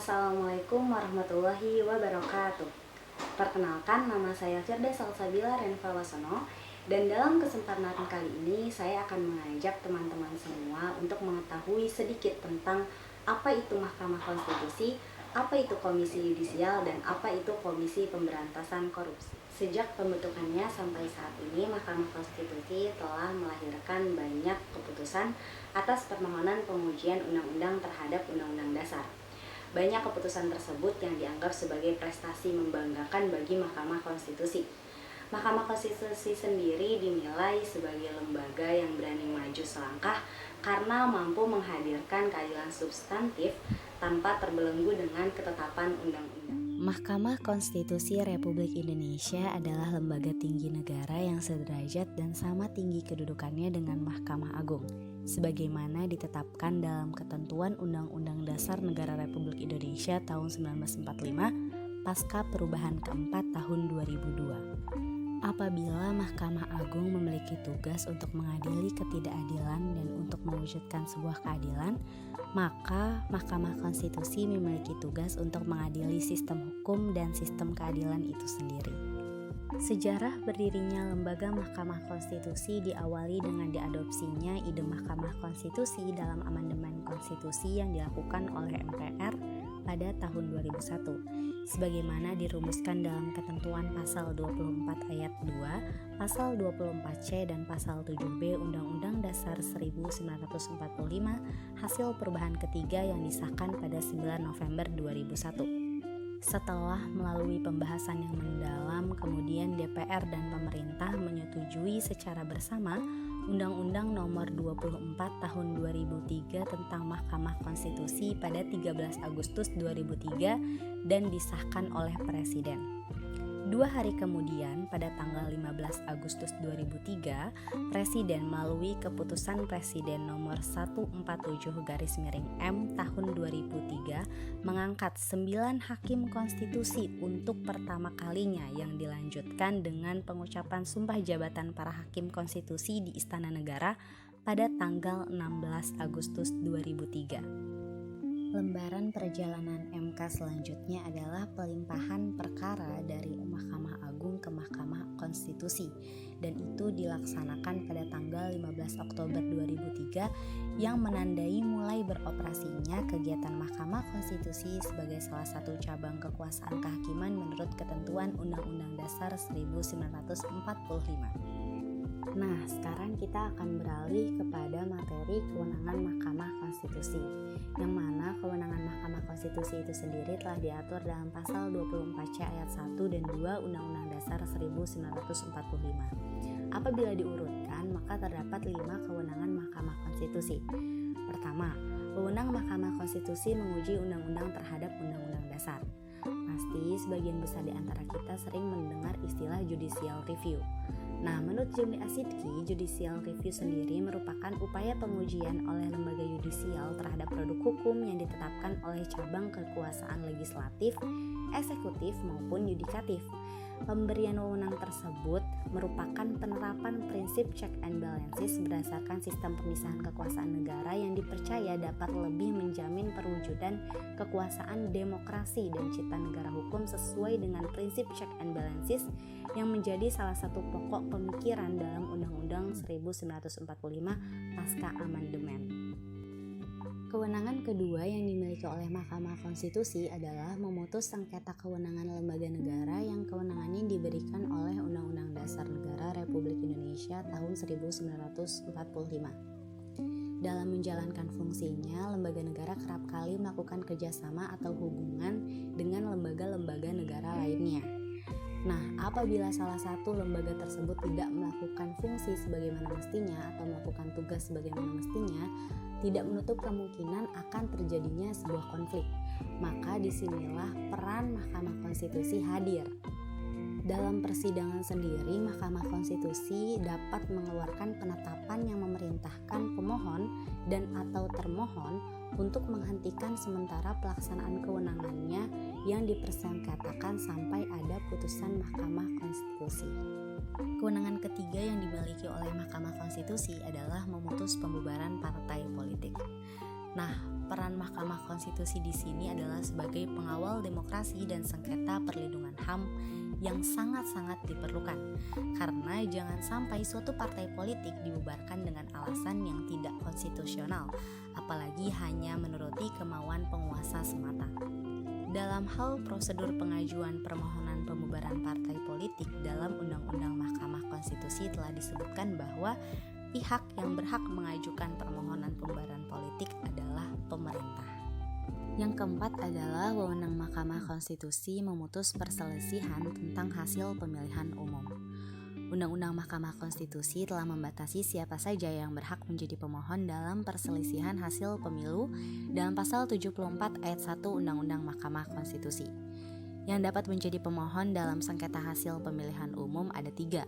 Assalamualaikum warahmatullahi wabarakatuh. Perkenalkan, nama saya Firda Salsabila Renvawasono, dan dalam kesempatan kali ini saya akan mengajak teman-teman semua untuk mengetahui sedikit tentang apa itu Mahkamah Konstitusi, apa itu Komisi Yudisial, dan apa itu Komisi Pemberantasan Korupsi. Sejak pembentukannya sampai saat ini, Mahkamah Konstitusi telah melahirkan banyak keputusan atas permohonan pengujian undang-undang terhadap Undang-Undang Dasar. Banyak keputusan tersebut yang dianggap sebagai prestasi membanggakan bagi Mahkamah Konstitusi. Mahkamah Konstitusi sendiri dinilai sebagai lembaga yang berani maju selangkah karena mampu menghadirkan keadilan substantif tanpa terbelenggu dengan ketetapan undang-undang. Mahkamah Konstitusi Republik Indonesia adalah lembaga tinggi negara yang sederajat dan sama tinggi kedudukannya dengan Mahkamah Agung, sebagaimana ditetapkan dalam ketentuan Undang-Undang Dasar Negara Republik Indonesia tahun 1945 pasca perubahan keempat tahun 2002. Apabila Mahkamah Agung memiliki tugas untuk mengadili ketidakadilan dan untuk mewujudkan sebuah keadilan, maka Mahkamah Konstitusi memiliki tugas untuk mengadili sistem hukum dan sistem keadilan itu sendiri. Sejarah berdirinya lembaga Mahkamah Konstitusi diawali dengan diadopsinya ide Mahkamah Konstitusi dalam amandemen konstitusi yang dilakukan oleh MPR pada tahun 2001, sebagaimana dirumuskan dalam ketentuan pasal 24 ayat 2, pasal 24C dan pasal 7B Undang-Undang Dasar 1945 hasil perubahan ketiga yang disahkan pada 9 November 2001. Setelah melalui pembahasan yang mendalam, kemudian DPR dan pemerintah menyetujui secara bersama Undang-Undang Nomor 24 Tahun 2003 tentang Mahkamah Konstitusi pada 13 Agustus 2003 dan disahkan oleh Presiden. 2 hari kemudian, pada tanggal 15 Agustus 2003, Presiden melalui Keputusan Presiden Nomor 147/M tahun 2003 mengangkat 9 hakim konstitusi untuk pertama kalinya yang dilanjutkan dengan pengucapan sumpah jabatan para hakim konstitusi di Istana Negara pada tanggal 16 Agustus 2003. Lembaran perjalanan MK selanjutnya adalah pelimpahan perkara dari Mahkamah Agung ke Mahkamah Konstitusi, dan itu dilaksanakan pada tanggal 15 Oktober 2003 yang menandai mulai beroperasinya kegiatan Mahkamah Konstitusi sebagai salah satu cabang kekuasaan kehakiman menurut ketentuan Undang-Undang Dasar 1945. Nah, sekarang kita akan beralih kepada materi kewenangan Mahkamah Konstitusi, yang mana kewenangan Mahkamah Konstitusi itu sendiri telah diatur dalam pasal 24C ayat 1 dan 2 Undang-Undang Dasar 1945. Apabila diurutkan, maka terdapat 5 kewenangan Mahkamah Konstitusi. Pertama, wewenang Mahkamah Konstitusi menguji undang-undang terhadap undang-undang dasar. Pasti sebagian besar di antara kita sering mendengar istilah judicial review. Nah, menurut Jimli Asidki, judicial review sendiri merupakan upaya pengujian oleh lembaga yudisial terhadap produk hukum yang ditetapkan oleh cabang kekuasaan legislatif, eksekutif maupun yudikatif. Pemberian wewenang tersebut merupakan penerapan prinsip check and balances berdasarkan sistem pemisahan kekuasaan negara yang dipercaya dapat lebih menjamin perwujudan kekuasaan demokrasi dan cita negara hukum sesuai dengan prinsip check and balances yang menjadi salah satu pokok pemikiran dalam Undang-Undang 1945 pasca amandemen. Kewenangan kedua yang dimiliki oleh Mahkamah Konstitusi adalah memutus sengketa kewenangan lembaga negara yang kewenangannya diberikan oleh Undang-Undang Dasar Negara Republik Indonesia tahun 1945. Dalam menjalankan fungsinya, lembaga negara kerap kali melakukan kerjasama atau hubungan dengan lembaga-lembaga negara lainnya. Nah, apabila salah satu lembaga tersebut tidak melakukan fungsi sebagaimana mestinya atau melakukan tugas sebagaimana mestinya, tidak menutup kemungkinan akan terjadinya sebuah konflik. Maka disinilah peran Mahkamah Konstitusi hadir. Dalam persidangan sendiri, Mahkamah Konstitusi dapat mengeluarkan penetapan yang memerintahkan pemohon dan atau termohon untuk menghentikan sementara pelaksanaan kewenangannya yang dipersengketakan sampai ada putusan Mahkamah Konstitusi. Kewenangan ketiga yang dimiliki oleh Mahkamah Konstitusi adalah memutus pembubaran partai politik. Nah, peran Mahkamah Konstitusi di sini adalah sebagai pengawal demokrasi dan sengketa perlindungan HAM yang sangat-sangat diperlukan. Karena jangan sampai suatu partai politik dibubarkan dengan alasan yang tidak konstitusional, apalagi hanya menuruti kemauan penguasa semata. Dalam hal prosedur pengajuan permohonan pembubaran partai politik dalam Undang-Undang Mahkamah Konstitusi telah disebutkan bahwa pihak yang berhak mengajukan permohonan pembubaran politik adalah pemerintah. Yang keempat adalah wewenang Mahkamah Konstitusi memutus perselisihan tentang hasil pemilihan umum. Undang-Undang Mahkamah Konstitusi telah membatasi siapa saja yang berhak menjadi pemohon dalam perselisihan hasil pemilu dalam pasal 74 ayat 1 Undang-Undang Mahkamah Konstitusi. Yang dapat menjadi pemohon dalam sengketa hasil pemilihan umum ada 3.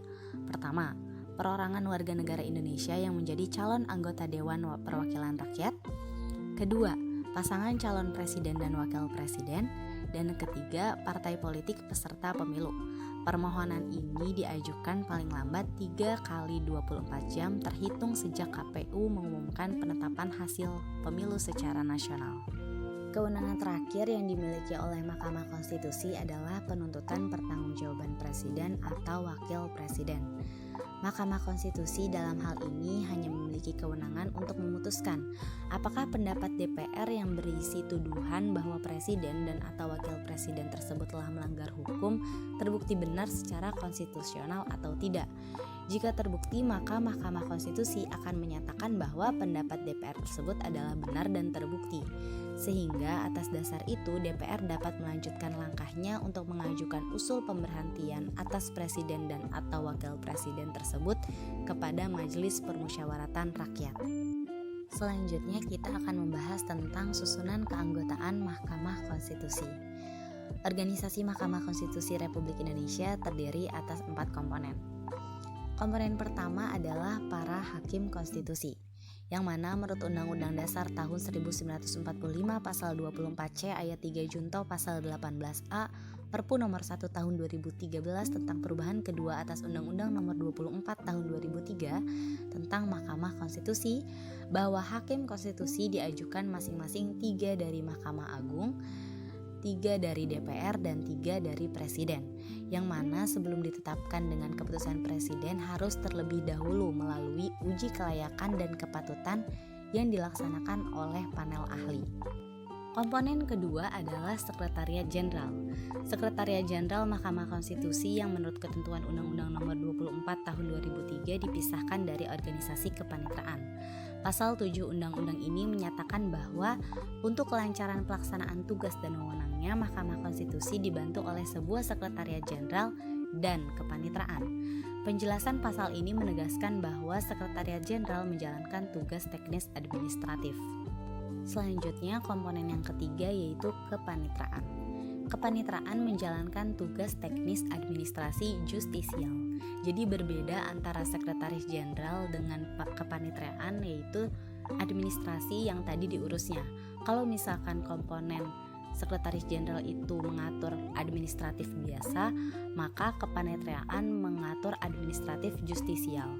Pertama, perorangan warga negara Indonesia yang menjadi calon anggota Dewan Perwakilan Rakyat. Kedua, pasangan calon presiden dan wakil presiden. Dan ketiga, partai politik peserta pemilu. Permohonan ini diajukan paling lambat 3 kali 24 jam terhitung sejak KPU mengumumkan penetapan hasil pemilu secara nasional. Kewenangan terakhir yang dimiliki oleh Mahkamah Konstitusi adalah penuntutan pertanggungjawaban presiden atau wakil presiden. Mahkamah Konstitusi dalam hal ini hanya memiliki kewenangan untuk memutuskan apakah pendapat DPR yang berisi tuduhan bahwa presiden dan atau wakil presiden tersebut telah melanggar hukum terbukti benar secara konstitusional atau tidak. Jika terbukti, maka Mahkamah Konstitusi akan menyatakan bahwa pendapat DPR tersebut adalah benar dan terbukti. Sehingga atas dasar itu DPR dapat melanjutkan langkahnya untuk mengajukan usul pemberhentian atas presiden dan atau wakil presiden tersebut kepada Majelis Permusyawaratan Rakyat. Selanjutnya kita akan membahas tentang susunan keanggotaan Mahkamah Konstitusi. Organisasi Mahkamah Konstitusi Republik Indonesia terdiri atas 4 komponen. Komponen pertama adalah para hakim konstitusi, yang mana menurut Undang-Undang Dasar tahun 1945 pasal 24C ayat 3 junto pasal 18A Perpu nomor 1 tahun 2013 tentang perubahan kedua atas Undang-Undang nomor 24 tahun 2003 tentang Mahkamah Konstitusi, bahwa hakim konstitusi diajukan masing-masing 3 dari Mahkamah Agung, 3 dari DPR, dan 3 dari Presiden, yang mana sebelum ditetapkan dengan keputusan Presiden harus terlebih dahulu melalui uji kelayakan dan kepatutan yang dilaksanakan oleh panel ahli. Komponen kedua adalah Sekretariat Jenderal. Sekretariat Jenderal Mahkamah Konstitusi yang menurut ketentuan Undang-Undang Nomor 24 Tahun 2003 dipisahkan dari organisasi kepanitraan. Pasal 7 Undang-Undang ini menyatakan bahwa untuk kelancaran pelaksanaan tugas dan wewenangnya, Mahkamah Konstitusi dibantu oleh sebuah Sekretariat Jenderal dan kepanitraan. Penjelasan pasal ini menegaskan bahwa Sekretariat Jenderal menjalankan tugas teknis administratif. Selanjutnya, komponen yang ketiga yaitu kepanitraan. Kepanitraan menjalankan tugas teknis administrasi justisial. Jadi berbeda antara Sekretaris Jenderal dengan kepanitraan, yaitu administrasi yang tadi diurusnya. Kalau misalkan komponen Sekretaris Jenderal itu mengatur administratif biasa, maka kepanitraan mengatur administratif justisial.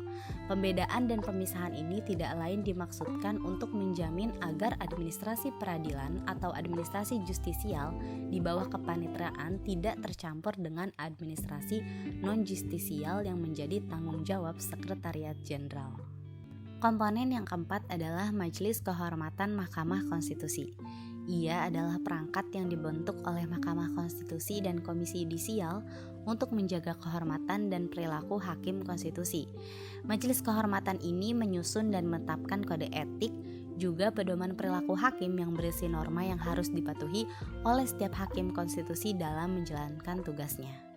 Pembedaan dan pemisahan ini tidak lain dimaksudkan untuk menjamin agar administrasi peradilan atau administrasi justisial di bawah kepanitraan tidak tercampur dengan administrasi non-justisial yang menjadi tanggung jawab Sekretariat Jenderal. Komponen yang keempat adalah Majelis Kehormatan Mahkamah Konstitusi. Ia adalah perangkat yang dibentuk oleh Mahkamah Konstitusi dan Komisi Yudisial untuk menjaga kehormatan dan perilaku hakim konstitusi. Majelis kehormatan ini menyusun dan menetapkan kode etik, juga pedoman perilaku hakim yang berisi norma yang harus dipatuhi oleh setiap hakim konstitusi dalam menjalankan tugasnya.